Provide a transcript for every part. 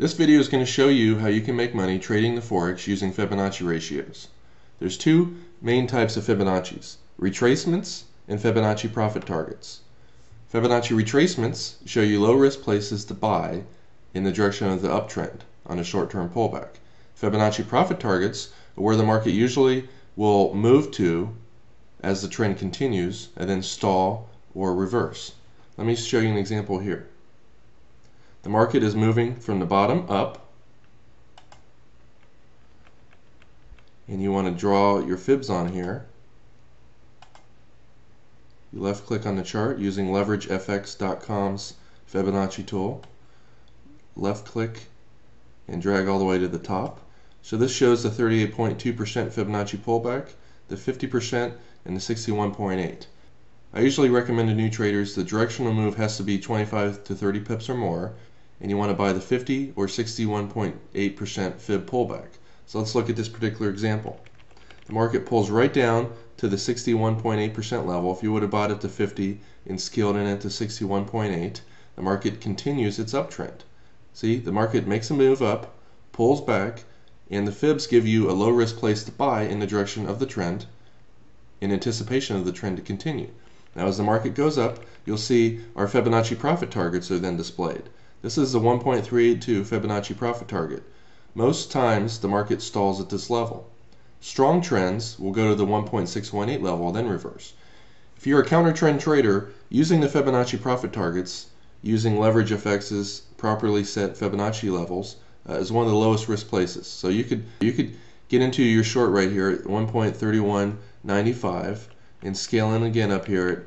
This video is going to show you how you can make money trading the Forex using Fibonacci ratios. There's two main types of Fibonacci's, retracements and Fibonacci profit targets. Fibonacci retracements show you low risk places to buy in the direction of the uptrend on a short-term pullback. Fibonacci profit targets are where the market usually will move to as the trend continues and then stall or reverse. Let me show you an example here. The market is moving from the bottom up, and you want to draw your fibs on here. You left click on the chart using leveragefx.com's Fibonacci tool. Left click and drag all the way to the top. So this shows the 38.2% Fibonacci pullback, the 50%, and the 61.8. I usually recommend to new traders the directional move has to be 25 to 30 pips or more, and you want to buy the 50 or 61.8% fib pullback. So let's look at this particular example. The market pulls right down to the 61.8% level. If you would have bought it to 50 and scaled in it to 61.8, the market continues its uptrend. See, the market makes a move up, pulls back, and the fibs give you a low risk place to buy in the direction of the trend in anticipation of the trend to continue. Now as the market goes up, you'll see our Fibonacci profit targets are then displayed. This is the 1.382 Fibonacci profit target. Most times the market stalls at this level. Strong trends will go to the 1.618 level, then reverse. If you're a counter trend trader, using the Fibonacci profit targets, using LeverageFX's properly set Fibonacci levels, is one of the lowest risk places. So you could get into your short right here at 1.3195 and scale in again up here at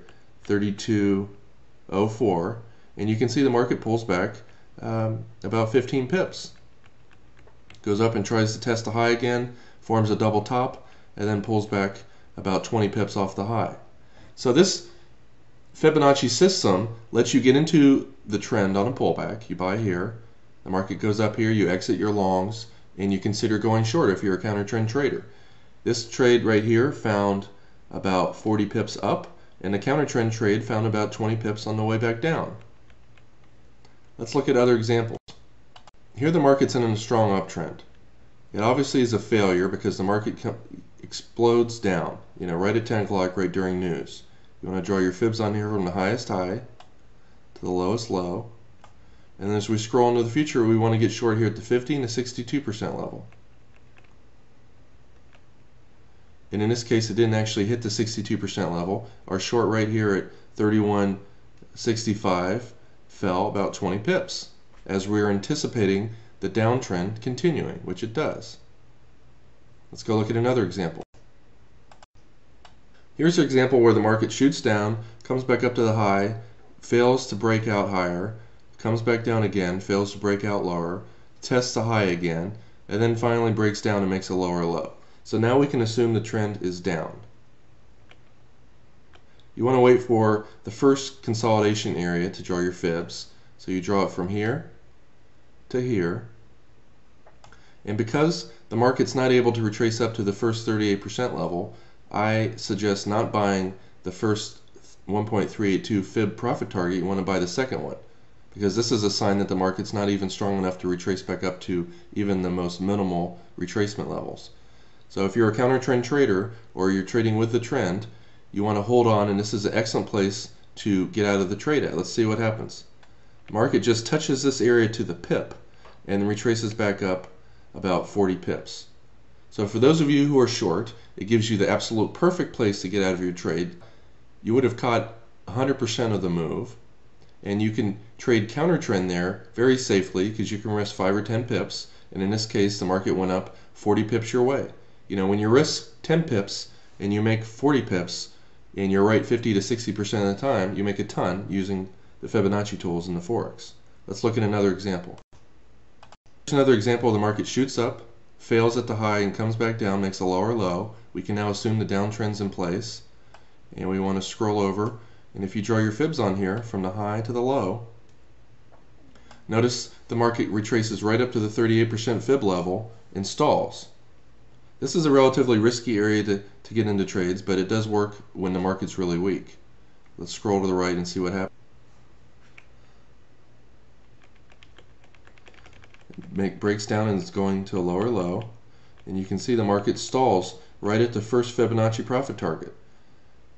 3204, and you can see the market pulls back about 15 pips. Goes up and tries to test the high again, forms a double top, and then pulls back about 20 pips off the high. So this Fibonacci system lets you get into the trend on a pullback. You buy here, the market goes up here, you exit your longs, and you consider going short if you're a counter trend trader. This trade right here found about 40 pips up, and the counter trend trade found about 20 pips on the way back down. Let's look at other examples. Here the market's in a strong uptrend. It obviously is a failure because the market explodes down, right at 10 o'clock, right during news. You want to draw your fibs on here from the highest high to the lowest low. And then as we scroll into the future, we want to get short here at the 50 and the 62% level. And in this case, it didn't actually hit the 62% level. Our short right here at 31.65 fell about 20 pips as we are anticipating the downtrend continuing, which it does. Let's go look at another example. Here's an example where the market shoots down, comes back up to the high, fails to break out higher, comes back down again, fails to break out lower, tests the high again, and then finally breaks down and makes a lower low. So now we can assume the trend is down. You want to wait for the first consolidation area to draw your fibs. So you draw it from here to here. And because the market's not able to retrace up to the first 38% level, I suggest not buying the first 1.382 fib profit target. You want to buy the second one, because this is a sign that the market's not even strong enough to retrace back up to even the most minimal retracement levels. So if you're a counter trend trader or you're trading with the trend, you want to hold on, and this is an excellent place to get out of the trade at. Let's see what happens. Market just touches this area to the pip and retraces back up about 40 pips. So for those of you who are short, it gives you the absolute perfect place to get out of your trade. You would have caught 100% of the move, and you can trade counter trend there very safely because you can risk 5 or 10 pips, and in this case the market went up 40 pips your way. When you risk 10 pips and you make 40 pips and you're right 50 to 60% of the time, you make a ton using the Fibonacci tools in the Forex. Let's look at another example. Here's another example. The market shoots up, fails at the high, and comes back down, makes a lower low. We can now assume the downtrend's in place, and we want to scroll over, and if you draw your fibs on here from the high to the low, notice the market retraces right up to the 38% fib level and stalls. This is a relatively risky area to get into trades, but it does work when the market's really weak. Let's scroll to the right and see what happens. breaks down and is going to a lower low, and you can see the market stalls right at the first Fibonacci profit target.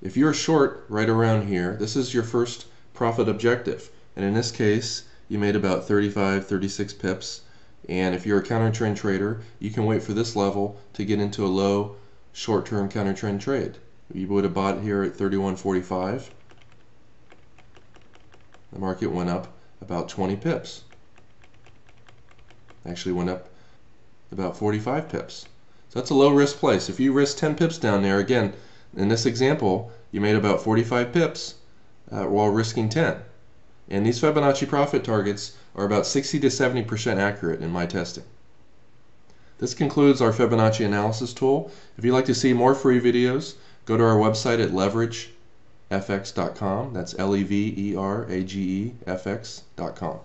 If you're short right around here, this is your first profit objective, and in this case you made about 36 pips. And if you're a counter trend trader, you can wait for this level to get into a low short-term counter trend trade. You would have bought here at 31.45. The market went up about 20 pips. Actually went up about 45 pips. So that's a low risk place. If you risk 10 pips down there, again, in this example, you made about 45 pips while risking 10. And these Fibonacci profit targets are about 60 to 70% accurate in my testing. This concludes our Fibonacci analysis tool. If you'd like to see more free videos, go to our website at leveragefx.com. That's LEVERAGEFX.com.